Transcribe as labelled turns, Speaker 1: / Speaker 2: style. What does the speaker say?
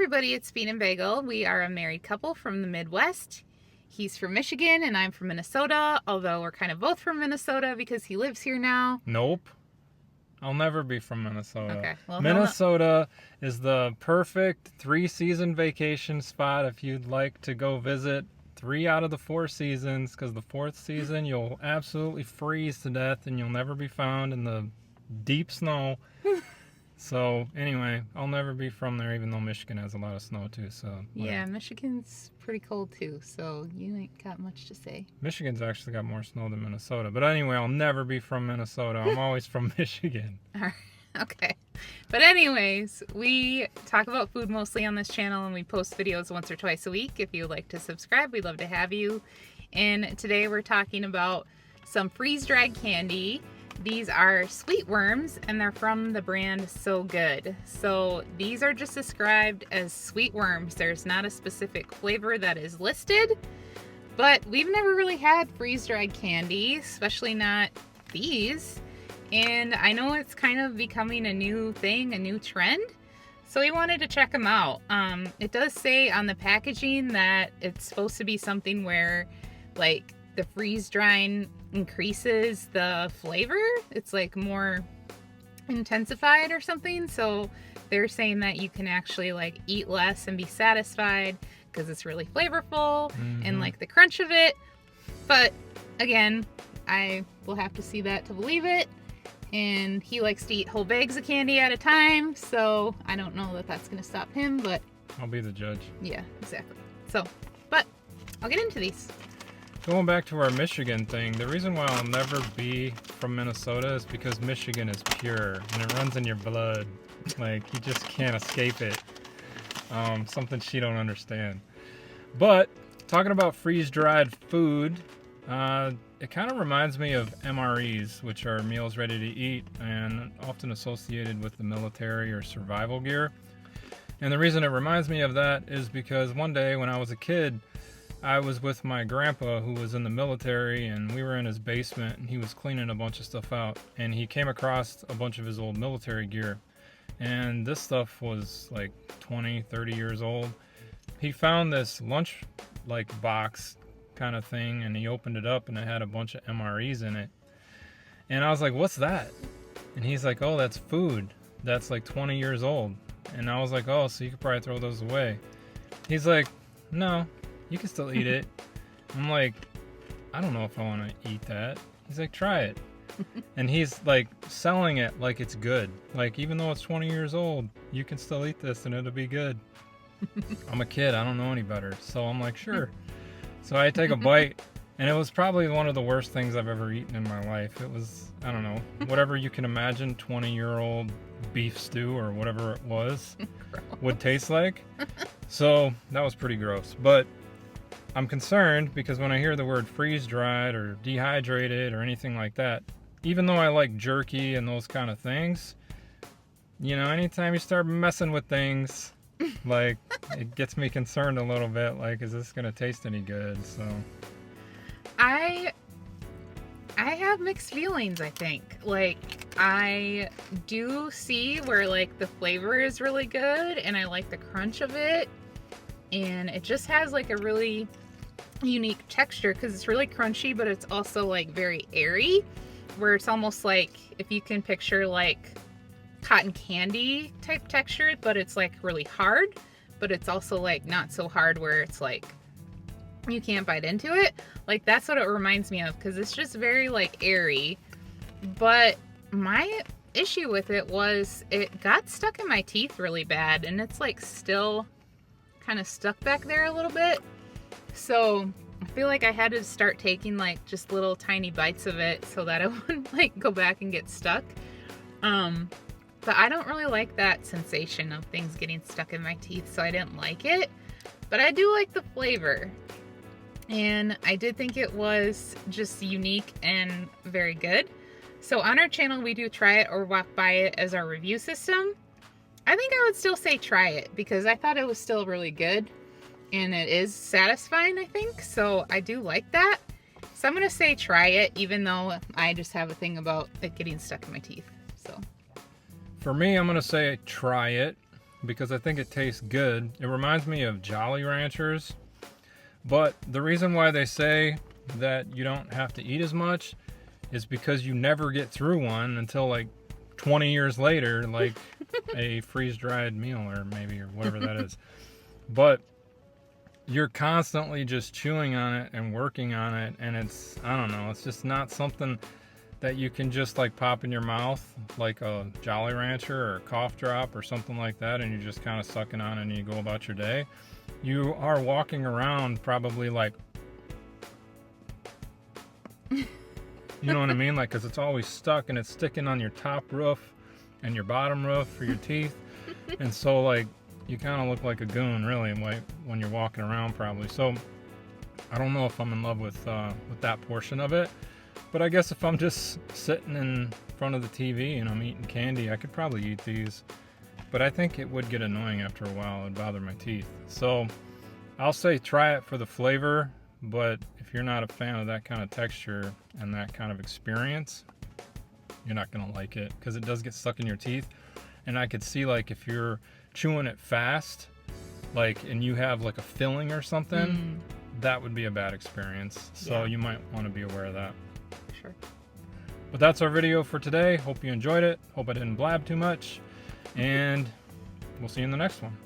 Speaker 1: everybody, it's Bean and Bagel. We are a married couple from the Midwest. He's from Michigan and I'm from Minnesota, although we're kind of both from Minnesota because he lives here now.
Speaker 2: Nope. I'll never be from Minnesota.
Speaker 1: Okay. Well,
Speaker 2: Minnesota is the perfect 3-season vacation spot if you'd like to go visit 3 out of the 4 seasons, because the 4th season you'll absolutely freeze to death and you'll never be found in the deep snow. So anyway, I'll never be from there, even though Michigan has a lot of snow too. So whatever.
Speaker 1: Yeah, Michigan's pretty cold too, so you ain't got much to say.
Speaker 2: Michigan's actually got more snow than Minnesota. But anyway, I'll never be from Minnesota. I'm always from Michigan.
Speaker 1: All right. Okay. But anyways, we talk about food mostly on this channel and we post videos once or twice a week. If you would like to subscribe, we'd love to have you. And today we're talking about some freeze-dried candy. These are sweet worms and they're from the brand So Good. So these are just described as sweet worms. There's not a specific flavor that is listed, but we've never really had freeze-dried candy, especially not these. And I know it's kind of becoming a new thing, a new trend. So we wanted to check them out. It does say on the packaging that it's supposed to be something where like the freeze drying increases the flavor. It's like more intensified or something. So they're saying that you can actually like eat less and be satisfied because it's really flavorful and like the crunch of it. But again, I will have to see that to believe it. And he likes to eat whole bags of candy at a time, so I don't know that that's going to stop him, but
Speaker 2: I'll be the judge.
Speaker 1: Yeah, exactly. So, but I'll get into these.
Speaker 2: Going back to our Michigan thing, the reason why I'll never be from Minnesota is because Michigan is pure and it runs in your blood. Like, you just can't escape it. Something she don't understand. But talking about freeze-dried food, it kind of reminds me of MREs, which are meals ready to eat and often associated with the military or survival gear. And the reason it reminds me of that is because one day when I was a kid, I was with my grandpa who was in the military and we were in his basement and he was cleaning a bunch of stuff out and he came across a bunch of his old military gear. And this stuff was like 20, 30 years old. He found this lunch box kind of thing and he opened it up and it had a bunch of MREs in it. And I was like, what's that? And he's like, oh, that's food. That's like 20 years old. And I was like, oh, so you could probably throw those away. He's like, no, you can still eat it. I'm like, I don't know if I want to eat that. He's like, try it. And he's like selling it like it's good. Like, even though it's 20 years old, you can still eat this and it'll be good. I'm a kid. I don't know any better. So I'm like, sure. So I take a bite, and it was probably one of the worst things I've ever eaten in my life. It was, I don't know, whatever you can imagine 20-year-old beef stew or whatever it was would taste like. So that was pretty gross. But I'm concerned because when I hear the word freeze-dried or dehydrated or anything like that, even though I like jerky and those kind of things, you know, anytime you start messing with things, like, it gets me concerned a little bit. Like, is this gonna taste any good? So
Speaker 1: I have mixed feelings, I think. Like, I do see where like the flavor is really good and I like the crunch of it, and it just has like a really unique texture because it's really crunchy, but it's also like very airy, where it's almost like if you can picture like cotton candy type texture, but it's like really hard, but it's also like not so hard where it's like you can't bite into it. Like, that's what it reminds me of because it's just very like airy. But my issue with it was it got stuck in my teeth really bad, and it's like still kind of stuck back there a little bit. So I feel like I had to start taking like just little tiny bites of it so that it wouldn't like go back and get stuck. But I don't really like that sensation of things getting stuck in my teeth, so I didn't like it. But I do like the flavor. And I did think it was just unique and very good. So on our channel, we do try it or walk by it as our review system. I think I would still say try it because I thought it was still really good. And it is satisfying, I think. So I do like that. So I'm going to say try it, even though I just have a thing about it getting stuck in my teeth. So
Speaker 2: for me, I'm going to say try it. because I think it tastes good. It reminds me of Jolly Ranchers, but the reason why they say that you don't have to eat as much is because you never get through one until like 20 years later, like a freeze-dried meal or whatever that is. But you're constantly just chewing on it and working on it, and it's, I don't know, it's just not something that you can just like pop in your mouth like a Jolly Rancher or a cough drop or something like that, and you're just kind of sucking on it and you go about your day. You are walking around probably like, you know what I mean? Like, because it's always stuck and it's sticking on your top roof and your bottom roof for your teeth. And so, like, you kind of look like a goon, really, like, when you're walking around, probably. So, I don't know if I'm in love with that portion of it. But I guess if I'm just sitting in front of the TV and I'm eating candy, I could probably eat these. But I think it would get annoying after a while. It would bother my teeth. So, I'll say try it for the flavor. But if you're not a fan of that kind of texture and that kind of experience, you're not going to like it, because it does get stuck in your teeth. And I could see, like, if you're chewing it fast, like, and you have like a filling or something, that would be a bad experience. So you might want to be aware of that.
Speaker 1: Sure.
Speaker 2: But that's our video for today. Hope you enjoyed it. Hope I didn't blab too much. And we'll see you in the next one.